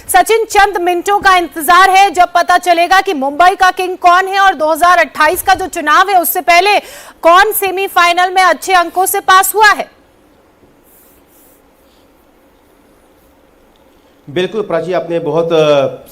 सचिन, चंद मिनटों का इंतजार है जब पता चलेगा कि मुंबई का किंग कौन है और 2028 का जो चुनाव है उससे पहले कौन सेमीफाइनल में अच्छे अंकों से पास हुआ है। बिल्कुल प्राची, आपने बहुत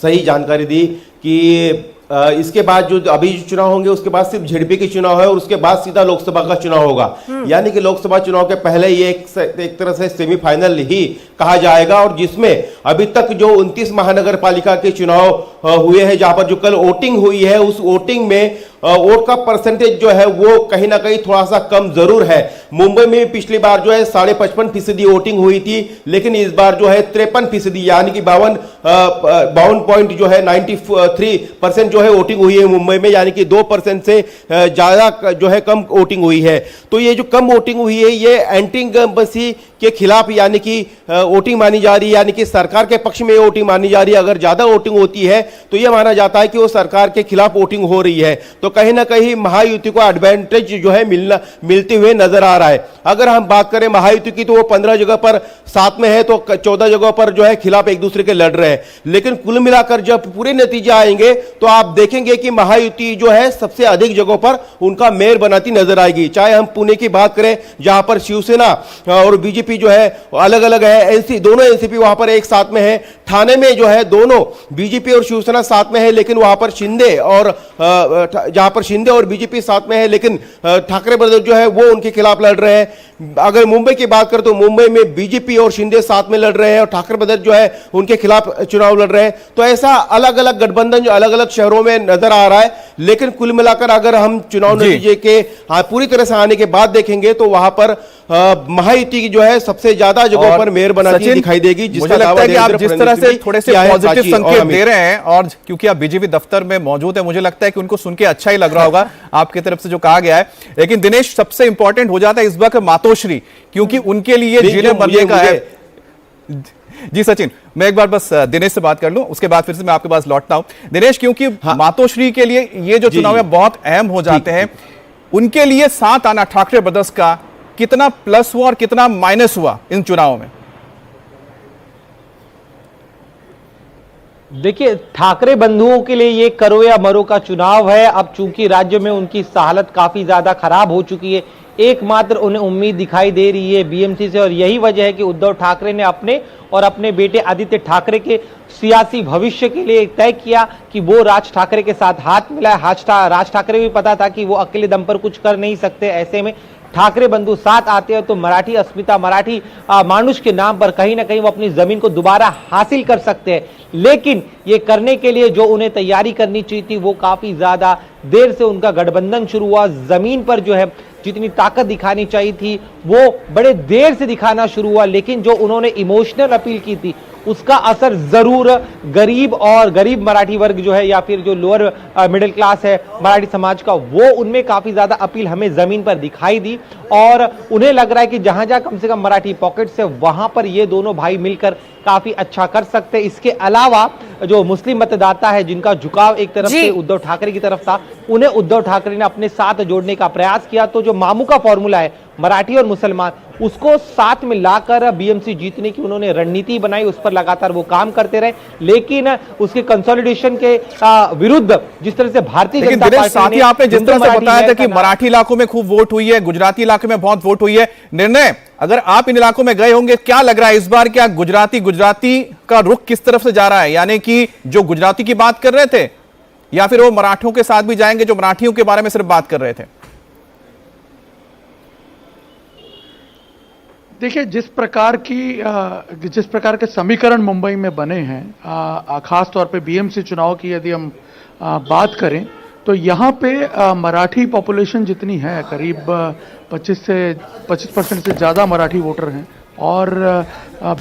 सही जानकारी दी कि इसके बाद जो अभी चुनाव होंगे उसके बाद सिर्फ झेडपी के चुनाव है और उसके बाद सीधा लोकसभा का चुनाव होगा। यानी कि लोकसभा चुनाव के पहले ये एक तरह से सेमीफाइनल ही कहा जाएगा, और जिसमें अभी तक जो 29 महानगर पालिका के चुनाव हुए हैं, जहां पर जो कल वोटिंग हुई है, उस वोटिंग में वोट का परसेंटेज जो है वो कहीं ना कहीं थोड़ा सा कम जरूर है। मुंबई में पिछली बार जो है 55.5% वोटिंग हुई थी, लेकिन इस बार जो है 53%, यानी कि 52 पॉइंट जो है 93% जो है वोटिंग हुई है मुंबई में, यानी कि 2% से ज्यादा जो है कम वोटिंग हुई है। तो ये जो कम वोटिंग हुई है ये एंटी इनकम्बेंसी के खिलाफ यानी कि वोटिंग मानी जा रही है, यानी कि सरकार के पक्ष में वोटिंग मानी जा रही है। अगर ज्यादा वोटिंग होती है तो यह माना जाता है कि वो सरकार के खिलाफ वोटिंग हो रही है, तो कहीं ना कहीं महायुति को एडवांटेज जो है मिलते हुए नजर आ रहा है। अगर हम बात करें महायुति की तो वो 15 जगह पर साथ में है, तो 14 जगह पर जो है खिलाफ एक दूसरे के लड़ रहे हैं। लेकिन कुल मिलाकर जब पूरे नतीजे आएंगे तो आप देखेंगे कि महायुति जो है सबसे अधिक जगहों पर उनका मेयर बनाती नजर आएगी। चाहे हम पुणे की बात करें जहां पर शिवसेना और बीजेपी जो है अलग अलग है, दोनों एनसीपी वहां पर एक साथ में है। ठाणे में जो है दोनों बीजेपी और शिवसेना साथ में है, लेकिन वहां पर शिंदे और जहां पर शिंदे और बीजेपी साथ में है, लेकिन ठाकरे ब्रदर्स जो है वो उनके खिलाफ लड़ रहे हैं। अगर मुंबई की बात करें तो मुंबई में बीजेपी और शिंदे साथ में लड़ रहे हैं और ठाकरे ब्रदर्स जो है उनके खिलाफ चुनाव लड़ रहे हैं। तो ऐसा अलग अलग गठबंधन जो अलग अलग शहरों में नजर आ रहा है। लेकिन कुल मिलाकर अगर हम चुनाव नतीजे के पूरी तरह से आने के बाद देखेंगे तो वहां पर महायुति की जो है सबसे ज्यादा जगहों पर मेयर बनाती दिखाई देगी। मुझे लगता है कि आप जिस तरह से थोड़े से पॉजिटिव संकेत दे रहे हैं, और क्योंकि आप बीजेपी दफ्तर में मौजूद है, मुझे लगता है कि उनको सुन के अच्छा ही लग रहा होगा आपकी तरफ से जो कहा गया है। लेकिन दिनेश, सबसे इंपॉर्टेंट हो जाता है इस वक्त मातोश्री, क्योंकि उनके लिए जिन्हें बनने का है। जी सचिन, मैं एक बार बस दिनेश से बात कर लूं, उसके बाद फिर से मैं आपके पास लौटता हूं। दिनेश, क्योंकि मातोश्री के लिए ये जो चुनाव है बहुत अहम हो जाते हैं, उनके लिए साथ आना ठाकरे ब्रदर्स का कितना प्लस हुआ और कितना माइनस हुआ इन चुनावों में? देखिए, ठाकरे बंधुओं के लिए ये करो या मरो का चुनाव है। अब चूंकि राज्य में उनकी हालत काफी ज्यादा खराब हो चुकी है, एकमात्र उन्हें उम्मीद दिखाई दे रही है बीएमसी से, और यही वजह है कि उद्धव ठाकरे ने अपने और अपने बेटे आदित्य ठाकरे के सियासी भविष्य के लिए तय किया कि वो राज ठाकरे के साथ हाथ मिलाए। राज ठाकरे भी पता था कि वो अकेले दम पर कुछ कर नहीं सकते, ऐसे में ठाकरे बंधु साथ आते हैं तो मराठी अस्मिता, मराठी मानुष के नाम पर कहीं ना कहीं वो अपनी जमीन को दोबारा हासिल कर सकते हैं। लेकिन ये करने के लिए जो उन्हें तैयारी करनी चाहिए थी वो काफी ज्यादा देर से उनका गठबंधन शुरू हुआ। जमीन पर जो है जितनी ताकत दिखानी चाहिए थी वो बड़े देर से दिखाना शुरू हुआ, लेकिन जो उन्होंने इमोशनल अपील की थी उसका असर जरूर गरीब मराठी वर्ग जो है या फिर जो लोअर मिडिल क्लास है मराठी समाज का, वो उनमें काफी ज्यादा अपील हमें जमीन पर दिखाई दी। और उन्हें लग रहा है कि जहां जहां कम से कम मराठी पॉकेट्स है वहां पर ये दोनों भाई मिलकर काफी अच्छा कर सकते हैं। इसके अलावा जो मुस्लिम मतदाता है जिनका झुकाव एक तरफ से उद्धव ठाकरे की तरफ था, उन्हें उद्धव ठाकरे ने अपने साथ जोड़ने का प्रयास किया। तो जो मामू का फॉर्मूला है मराठी और मुसलमान, उसको साथ में लाकर बीएमसी जीतने की उन्होंने रणनीति बनाई, उस पर लगातार वो काम करते रहे। लेकिन उसके कंसोलिडेशन के विरुद्ध जिस तरह से भारतीय जनता पार्टी ने, आपने जिस तरह से बताया था कि मराठी इलाकों में खूब वोट हुई है, गुजराती इलाके में बहुत वोट हुई है, निर्णय अगर आप इन इलाकों में गए होंगे, क्या लग रहा है इस बार क्या गुजराती का रुख किस तरफ से जा रहा है? यानी कि जो गुजराती की बात कर रहे थे या फिर वो मराठियों के साथ भी जाएंगे जो मराठियों के बारे में सिर्फ बात कर रहे थे? देखिए, जिस प्रकार के समीकरण मुंबई में बने हैं, खास तौर पे बीएमसी चुनाव की यदि हम बात करें तो यहाँ पे मराठी पॉपुलेशन जितनी है, करीब 25% से ज़्यादा मराठी वोटर हैं, और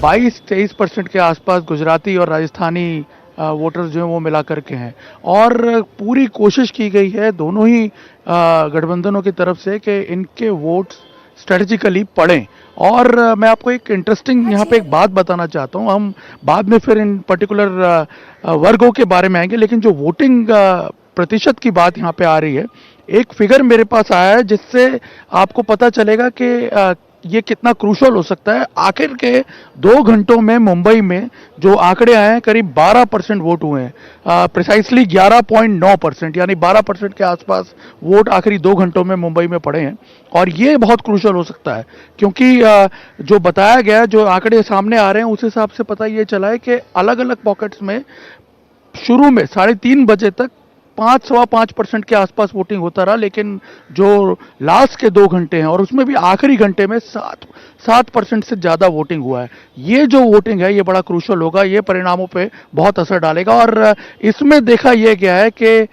22-23% के आसपास गुजराती और राजस्थानी वोटर्स जो हैं वो मिला करके हैं। और पूरी कोशिश की गई है दोनों ही गठबंधनों की तरफ से कि इनके वोट्स स्ट्रेटेजिकली पड़ें। और मैं आपको एक इंटरेस्टिंग यहाँ पे एक बात बताना चाहता हूँ, हम बाद में फिर इन पर्टिकुलर वर्गों के बारे में आएंगे, लेकिन जो वोटिंग प्रतिशत की बात यहाँ पे आ रही है, एक फिगर मेरे पास आया है जिससे आपको पता चलेगा कि ये कितना क्रूशल हो सकता है। आखिर के 2 घंटों में मुंबई में जो आंकड़े आए हैं करीब 12% वोट हुए हैं, प्रिसाइसली 11.9%, यानी 12% के आसपास वोट आखिरी 2 घंटों में मुंबई में पड़े हैं। और ये बहुत क्रूशल हो सकता है क्योंकि जो बताया गया, जो आंकड़े सामने आ रहे हैं उस हिसाब से पता ये चला है कि अलग अलग पॉकेट्स में शुरू में 3:30 बजे तक 5-5% के आसपास वोटिंग होता रहा, लेकिन जो लास्ट के 2 घंटे हैं और उसमें भी आखिरी घंटे में 7% से ज़्यादा वोटिंग हुआ है। ये जो वोटिंग है ये बड़ा क्रूशल होगा, ये परिणामों पे बहुत असर डालेगा। और इसमें देखा यह गया है कि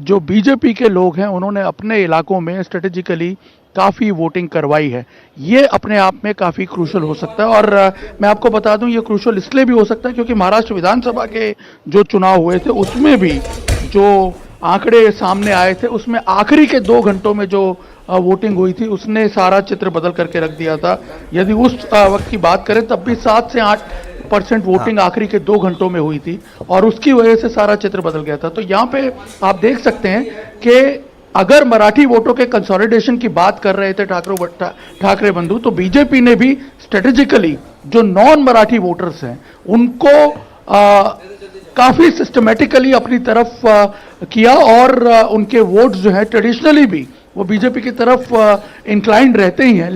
जो बीजेपी के लोग हैं उन्होंने अपने इलाकों में स्ट्रेटेजिकली काफ़ी वोटिंग करवाई है। ये अपने आप में काफ़ी क्रूशल हो सकता है। और मैं आपको बता दूं ये क्रूशल इसलिए भी हो सकता है क्योंकि महाराष्ट्र विधानसभा के जो चुनाव हुए थे उसमें भी जो आंकड़े सामने आए थे उसमें आखिरी के 2 घंटों में जो वोटिंग हुई थी उसने सारा चित्र बदल करके रख दिया था। यदि उस वक्त की बात करें तब भी 7 से 8% वोटिंग आखिरी के 2 घंटों में हुई थी और उसकी वजह से सारा चित्र बदल गया था। तो यहाँ पे आप देख सकते हैं कि अगर मराठी वोटों के कंसोलिडेशन की बात कर रहे थे ठाकरे बंधु, तो बीजेपी ने भी स्ट्रेटेजिकली जो नॉन मराठी वोटर्स हैं उनको काफी सिस्टमेटिकली अपनी तरफ किया और उनके वोट्स जो हैं ट्रेडिशनली भी वो बीजेपी की तरफ इंक्लाइंड रहते ही हैं।